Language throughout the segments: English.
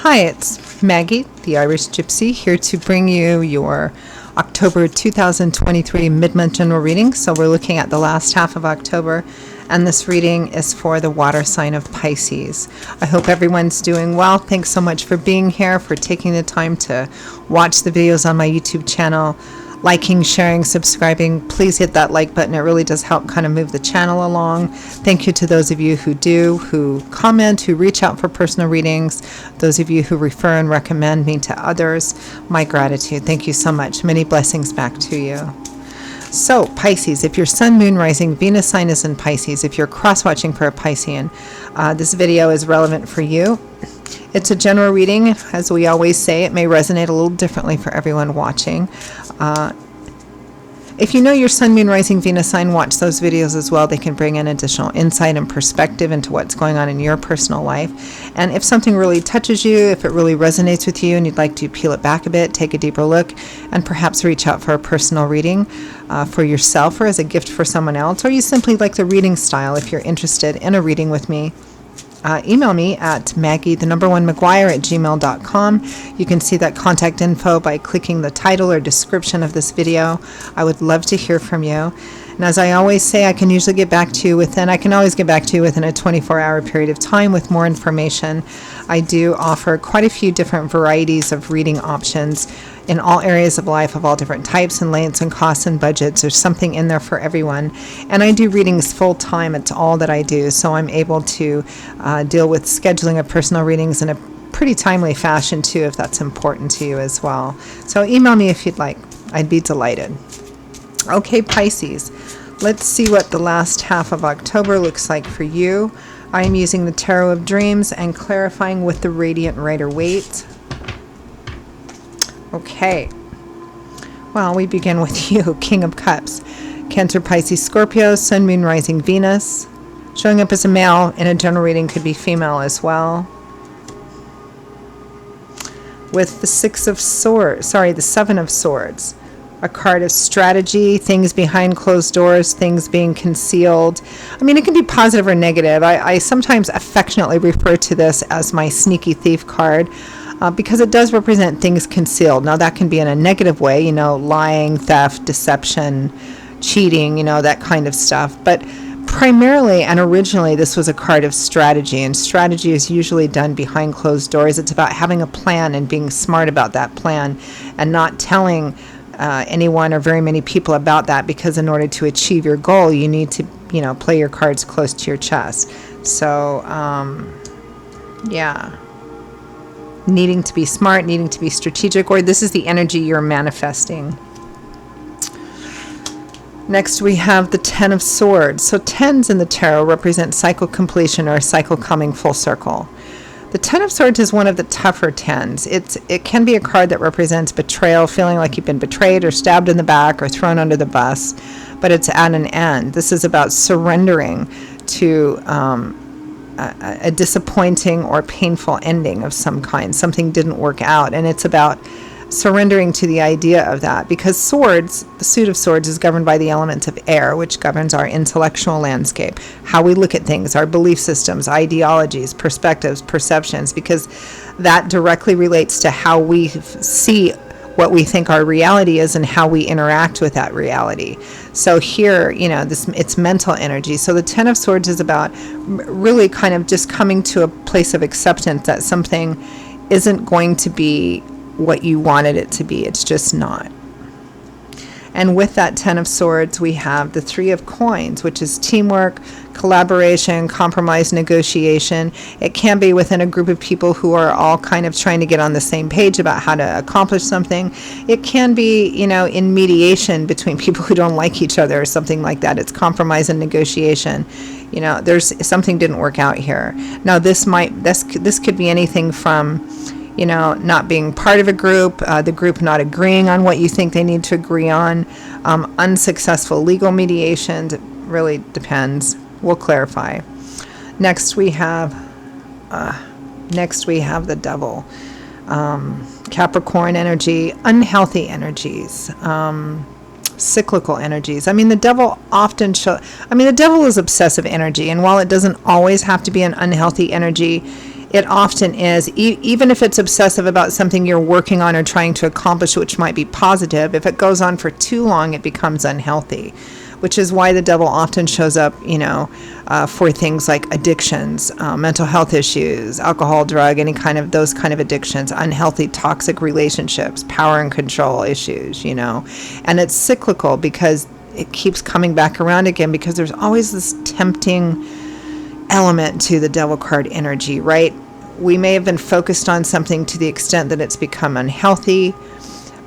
Hi, it's Maggie, the Irish Gypsy, here to bring you your October 2023 mid-month general reading. So we're looking at the last half of October, and this reading is for the water sign of Pisces. I hope everyone's doing well. Thanks so much for being here, for taking the time to watch the videos on my YouTube channel. Liking, sharing, subscribing. Please hit that like button. It really does help kind of move the channel along. Thank you to those of you who do, who comment, who reach out for personal readings, those of you who refer and recommend me to others. My gratitude. Thank you so much. Many blessings back to you. So, Pisces, if your Sun, Moon, Rising, Venus sign is in Pisces, if you're cross-watching for a Piscean, this video is relevant for you. It's a general reading. As we always say, it may resonate a little differently for everyone watching. If you know your Sun, Moon, Rising, Venus sign, watch those videos as well. They can bring in additional insight and perspective into what's going on in your personal life. And if something really touches you, if it really resonates with you and you'd like to peel it back a bit, take a deeper look, and perhaps reach out for a personal reading for yourself or as a gift for someone else, or you simply like the reading style, if you're interested in a reading with me, email me at Maggie1McGuire@gmail.com. You can see that contact info by clicking the title or description of this video. I would love to hear from you. And as I always say, I can always get back to you within a 24-hour period of time with more information. I do offer quite a few different varieties of reading options in all areas of life, of all different types and lengths and costs and budgets. There's something in there for everyone. And I do readings full time. It's all that I do. So I'm able to deal with scheduling of personal readings in a pretty timely fashion too, if that's important to you as well. So email me if you'd like. I'd be delighted. Okay, Pisces, let's see what the last half of October looks like for you. I am using the Tarot of Dreams and clarifying with the Radiant Rider-Waite. Okay, well, we begin with you, King of Cups. Cancer, Pisces, Scorpio, Sun, Moon, Rising, Venus. Showing up as a male in a general reading, could be female as well. With the the Seven of Swords. A card of strategy, things behind closed doors, things being concealed. I mean, it can be positive or negative. I sometimes affectionately refer to this as my sneaky thief card because it does represent things concealed. Now, that can be in a negative way, lying, theft, deception, cheating, that kind of stuff. But primarily and originally, this was a card of strategy, and strategy is usually done behind closed doors. It's about having a plan and being smart about that plan and not telling anyone or very many people about that, because in order to achieve your goal, you need to, play your cards close to your chest. So, yeah. Needing to be smart, needing to be strategic, or this is the energy you're manifesting. Next, we have the Ten of Swords. So tens in the tarot represent cycle completion or a cycle coming full circle. The Ten of Swords is one of the tougher tens. It can be a card that represents betrayal, feeling like you've been betrayed or stabbed in the back or thrown under the bus, but it's at an end. This is about surrendering to a disappointing or painful ending of some kind. Something didn't work out, and it's about surrendering to the idea of that, because swords, the suit of swords, is governed by the element of air, which governs our intellectual landscape, how we look at things, our belief systems, ideologies, perspectives, perceptions, because that directly relates to how we see what we think our reality is and how we interact with that reality. So here, it's mental energy. So the Ten of Swords is about really kind of just coming to a place of acceptance that something isn't going to be what you wanted it to be. It's just not. And with that Ten of Swords, we have the Three of Coins, which is teamwork, collaboration, compromise, negotiation. It can be within a group of people who are all kind of trying to get on the same page about how to accomplish something. It can be, in mediation between people who don't like each other or something like that. It's compromise and negotiation. There's something didn't work out here. Now, this could be anything from not being part of a group, the group not agreeing on what you think they need to agree on, unsuccessful legal mediations. It really depends. We'll clarify. Next we have the Devil. Capricorn energy, unhealthy energies, cyclical energies. I mean, the devil the devil is obsessive energy, and while it doesn't always have to be an unhealthy energy, It often is. Even if it's obsessive about something you're working on or trying to accomplish, which might be positive, if it goes on for too long, it becomes unhealthy, which is why the devil often shows up, for things like addictions, mental health issues, alcohol, drug, any kind of those kind of addictions, unhealthy, toxic relationships, power and control issues, And it's cyclical because it keeps coming back around again, because there's always this tempting element to the devil card energy, right? We may have been focused on something to the extent that it's become unhealthy,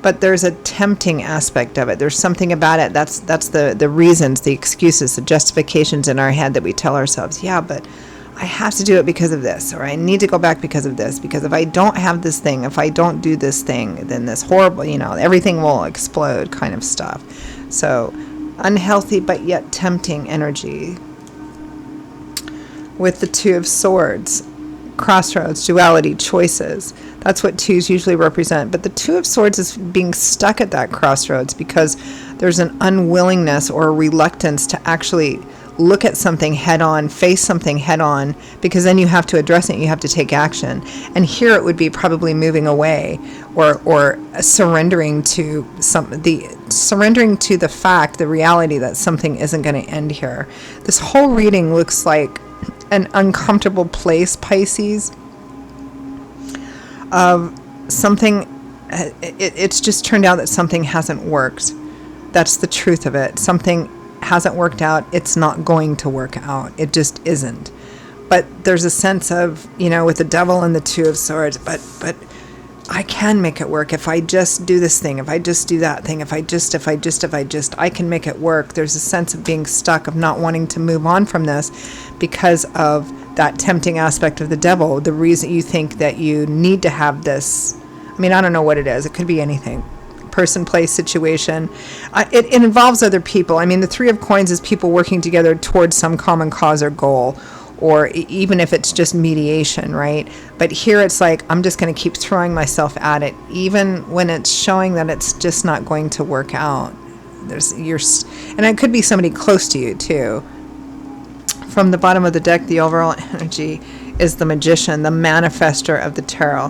but there's a tempting aspect of it. There's something about it. That's the reasons, the excuses, the justifications in our head that we tell ourselves, yeah, but I have to do it because of this, or I need to go back because of this, because if I don't have this thing, if I don't do this thing, then this horrible, everything will explode kind of stuff. So unhealthy but yet tempting energy. With the Two of Swords, crossroads, duality, choices. That's what twos usually represent. But the Two of Swords is being stuck at that crossroads because there's an unwillingness or a reluctance to actually look at something head on, face something head on, because then you have to address it, you have to take action. And here it would be probably moving away or surrendering to the fact, the reality that something isn't going to end here. This whole reading looks like an uncomfortable place, Pisces, of something. It's just turned out that something hasn't worked. That's the truth of it. Something hasn't worked out. It's not going to work out. It just isn't. But there's a sense of, with the devil and the Two of Swords, but I can make it work if I just do this thing, if I just do that thing, if I just, I can make it work. There's a sense of being stuck, of not wanting to move on from this because of that tempting aspect of the devil. The reason you think that you need to have this, I don't know what it is. It could be anything. Person, place, situation. It involves other people. The Three of Coins is people working together towards some common cause or goal, or even if it's just mediation, right? But here it's like, I'm just going to keep throwing myself at it, even when it's showing that it's just not going to work out. And it could be somebody close to you too. From the bottom of the deck, the overall energy is the Magician, the manifester of the tarot.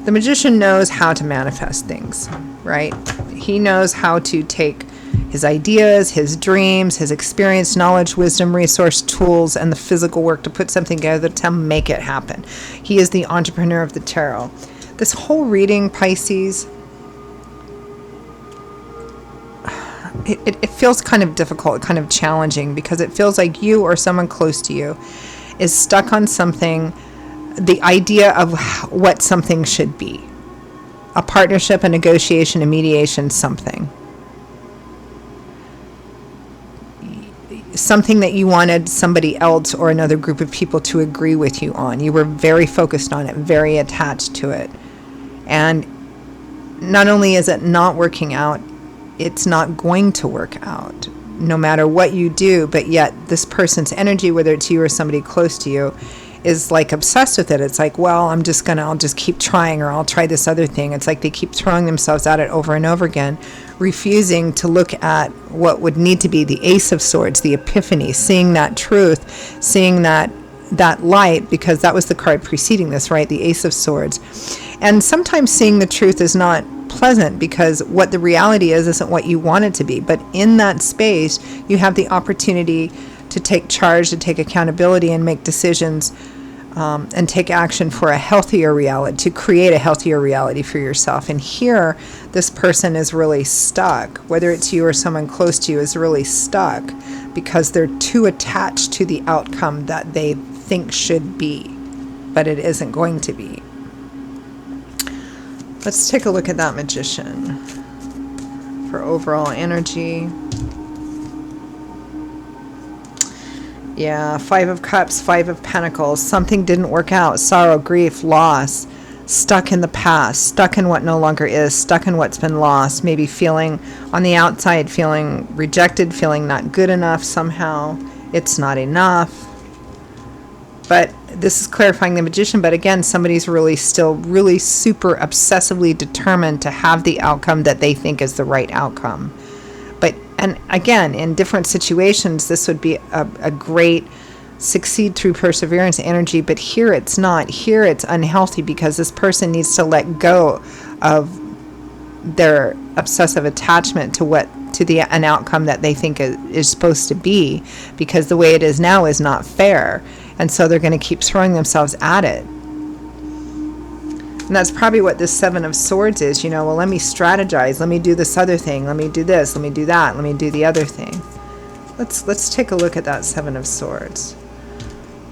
The Magician knows how to manifest things, right? He knows how to take his ideas, his dreams, his experience, knowledge, wisdom, resource, tools, and the physical work to put something together to make it happen. He is the entrepreneur of the tarot. This whole reading, Pisces, it feels kind of difficult, kind of challenging, because it feels like you or someone close to you is stuck on something, the idea of what something should be. A partnership, a negotiation, a mediation, something. Something that you wanted somebody else or another group of people to agree with you on. You were very focused on it, very attached to it. And not only is it not working out, it's not going to work out no matter what you do, but yet this person's energy, whether it's you or somebody close to you, is like obsessed with it. It's like, well, I'll just keep trying, or I'll try this other thing. It's like they keep throwing themselves at it over and over again, refusing to look at what would need to be the Ace of Swords, the epiphany, seeing that truth, seeing that light, because that was the card preceding this, right? The Ace of Swords. And sometimes seeing the truth is not pleasant, because what the reality is isn't what you want it to be. But in that space, you have the opportunity to take charge, to take accountability, and make decisions, and take action for a healthier reality, to create a healthier reality for yourself. And here, this person is really stuck, whether it's you or someone close to you is really stuck, because they're too attached to the outcome that they think should be, but it isn't going to be. Let's take a look at that Magician for overall energy. Yeah, Five of Cups, Five of Pentacles. Something didn't work out. Sorrow, grief, loss. Stuck in the past. Stuck in what no longer is. Stuck in what's been lost. Maybe feeling on the outside, feeling rejected, feeling not good enough somehow. It's not enough. But this is clarifying the Magician. But again, somebody's really super obsessively determined to have the outcome that they think is the right outcome. And again, in different situations, this would be a great succeed through perseverance energy, but here it's not. Here it's unhealthy because this person needs to let go of their obsessive attachment to an outcome that they think is supposed to be, because the way it is now is not fair, and so they're going to keep throwing themselves at it. And that's probably what this Seven of Swords is. Well, let me strategize, let me do this other thing, let me do this, let me do that, let me do the other thing. Let's take a look at that Seven of Swords.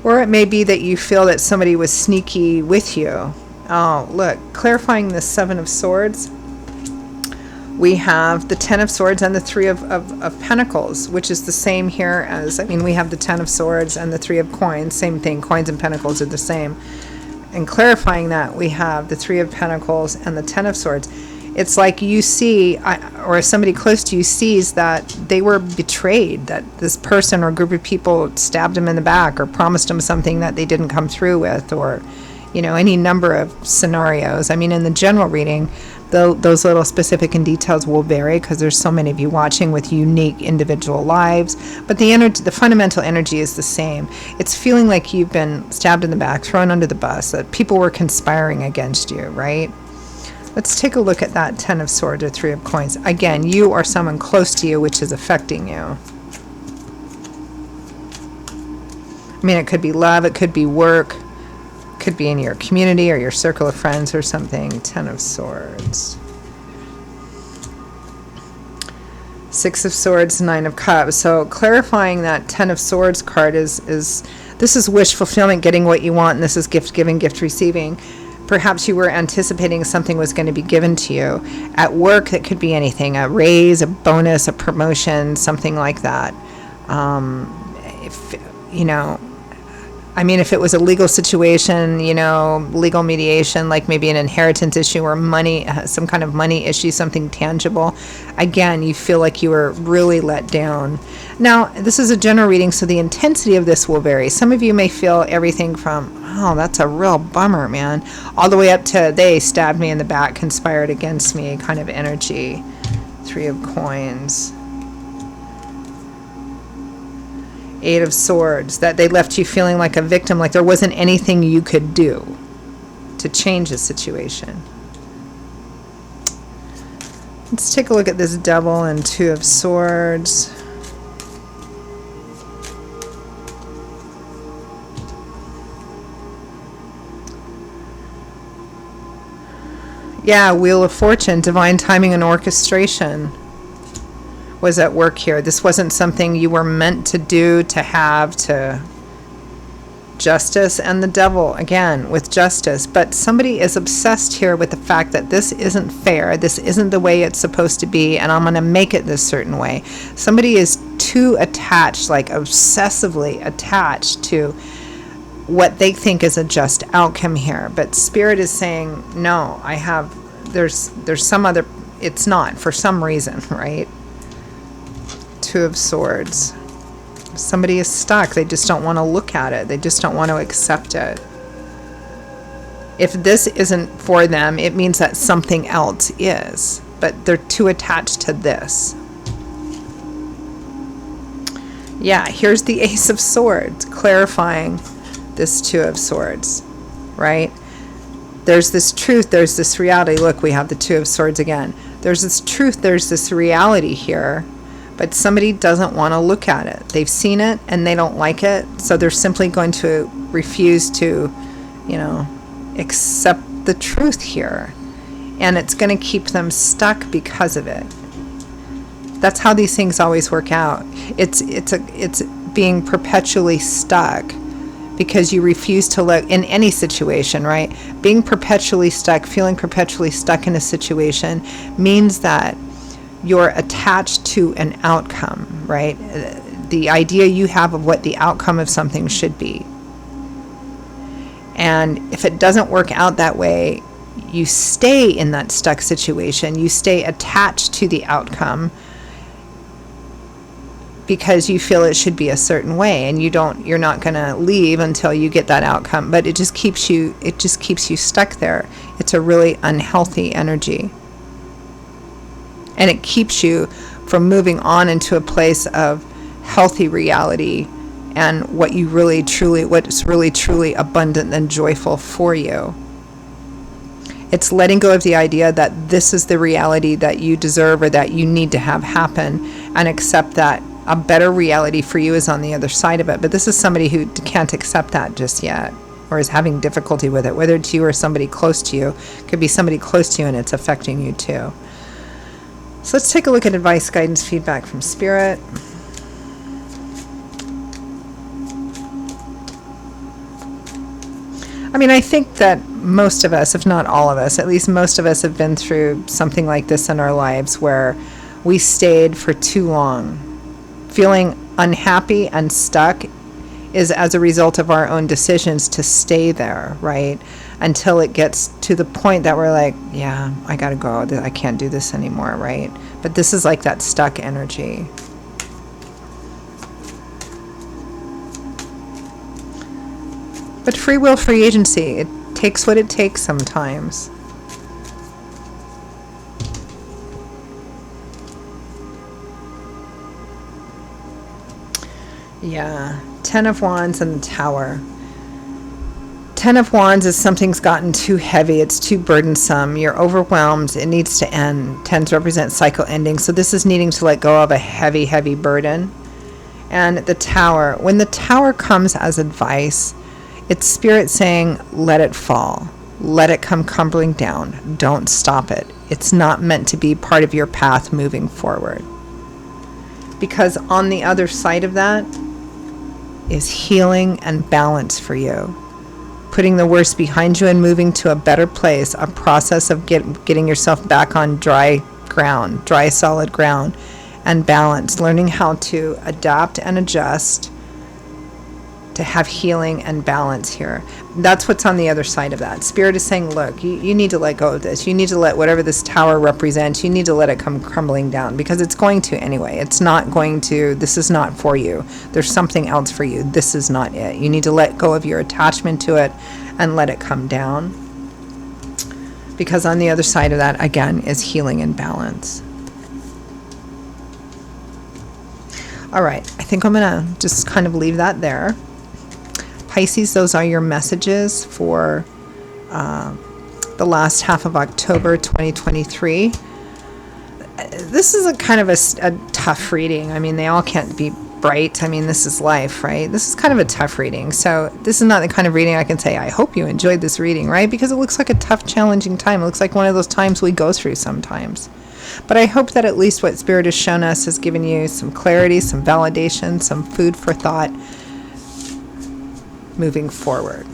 Or it may be that you feel that somebody was sneaky with you. Oh, look, clarifying the Seven of Swords, we have the Ten of Swords and the Three of Pentacles, which is the same here as, we have the Ten of Swords and the Three of Coins, same thing, coins and pentacles are the same. And clarifying that, we have the Three of Pentacles and the Ten of Swords. It's like you see, or somebody close to you sees that they were betrayed, that this person or group of people stabbed them in the back or promised them something that they didn't come through with, or, any number of scenarios. In the general reading, those little specific and details will vary because there's so many of you watching with unique individual lives, but the fundamental energy is the same. It's feeling like you've been stabbed in the back, thrown under the bus, that people were conspiring against you, right? Let's take a look at that Ten of Swords or Three of Coins. Again, you or someone close to you which is affecting you. It could be love, it could be work, could be in your community or your circle of friends or something. Ten of Swords. Six of Swords, Nine of Cups. So clarifying that Ten of Swords card is this is wish fulfillment, getting what you want, and this is gift giving, gift receiving. Perhaps you were anticipating something was going to be given to you. At work, it could be anything, a raise, a bonus, a promotion, something like that. If it was a legal situation, legal mediation, like maybe an inheritance issue or money, some kind of money issue, something tangible. Again, you feel like you were really let down. Now, this is a general reading, so the intensity of this will vary. Some of you may feel everything from, oh, that's a real bummer, man, all the way up to they stabbed me in the back, conspired against me kind of energy. Three of Coins. Eight of Swords, that they left you feeling like a victim, like there wasn't anything you could do to change the situation. Let's take a look at this Devil and Two of Swords. Yeah, Wheel of Fortune, divine timing and orchestration was at work here. This wasn't something you were meant to do, to have, to Justice and the Devil, again, with justice. But somebody is obsessed here with the fact that this isn't fair, this isn't the way it's supposed to be, and I'm going to make it this certain way. Somebody is too attached, like obsessively attached to what they think is a just outcome here. But Spirit is saying, no, there's some other, it's not, for some reason, right? Two of Swords. Somebody is stuck. They just don't want to look at it. They just don't want to accept it. If this isn't for them, it means that something else is. But they're too attached to this. Yeah, here's the Ace of Swords, clarifying this Two of Swords, right? There's this truth, there's this reality. Look, we have the Two of Swords again. There's this truth, there's this reality here. But somebody doesn't want to look at it. They've seen it and they don't like it, so they're simply going to refuse to, accept the truth here. And it's going to keep them stuck because of it. That's how these things always work out. It's being perpetually stuck because you refuse to look in any situation, right? Being perpetually stuck, feeling perpetually stuck in a situation means that you're attached to an outcome, right? The idea you have of what the outcome of something should be. And if it doesn't work out that way, you stay in that stuck situation. You stay attached to the outcome because you feel it should be a certain way, and you're not going to leave until you get that outcome. But it just keeps you stuck there. It's a really unhealthy energy. And it keeps you from moving on into a place of healthy reality and what's really truly abundant and joyful for you. It's letting go of the idea that this is the reality that you deserve or that you need to have happen, and accept that a better reality for you is on the other side of it. But this is somebody who can't accept that just yet, or is having difficulty with it, whether it's you or somebody close to you. It could be somebody close to you and it's affecting you too. So let's take a look at advice, guidance, feedback from Spirit. I mean, I think that most of us, if not all of us, at least most of us have been through something like this in our lives, where we stayed for too long. Feeling unhappy and stuck is as a result of our own decisions to stay there, right? Until it gets to the point that we're like, yeah, I gotta go. I can't do this anymore, right? But this is like that stuck energy. But free will, free agency, it takes what it takes sometimes. Yeah, 10 of Wands and the Tower. 10 of Wands is something's gotten too heavy, it's too burdensome, you're overwhelmed, it needs to end. 10s represent cycle ending, so this is needing to let go of a heavy, heavy burden. And the Tower, when the Tower comes as advice, it's Spirit saying, let it fall, let it come crumbling down, don't stop it. It's not meant to be part of your path moving forward. Because on the other side of that is healing and balance for you. Putting the worst behind you and moving to a better place, a process of getting yourself back on dry ground, dry solid ground, and balance, learning how to adapt and adjust to have healing and balance here. That's what's on the other side of that. Spirit is saying, look, you need to let go of this. You need to let whatever this Tower represents, you need to let it come crumbling down, because it's going to anyway. It's not going to, this is not for you. There's something else for you. This is not it. You need to let go of your attachment to it and let it come down. Because on the other side of that, again, is healing and balance. All right, I think I'm gonna just kind of leave that there. Pisces, those are your messages for the last half of October 2023. This is a kind of a tough reading. I mean, they all can't be bright. I mean, this is life, right? This is kind of a tough reading. So this is not the kind of reading I can say, I hope you enjoyed this reading, right? Because it looks like a tough, challenging time. It looks like one of those times we go through sometimes. But I hope that at least what Spirit has shown us has given you some clarity, some validation, some food for thought moving forward.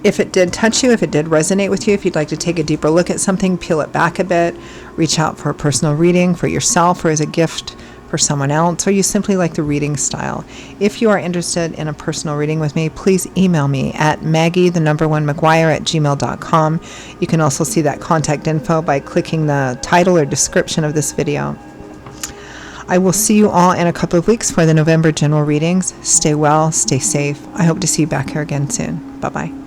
If it did touch you, if it did resonate with you, if you'd like to take a deeper look at something, peel it back a bit, reach out for a personal reading for yourself or as a gift for someone else, or you simply like the reading style. If you are interested in a personal reading with me, please email me at maggie1mcguire@gmail.com. You can also see that contact info by clicking the title or description of this video. I will see you all in a couple of weeks for the November general readings. Stay well, stay safe. I hope to see you back here again soon. Bye-bye.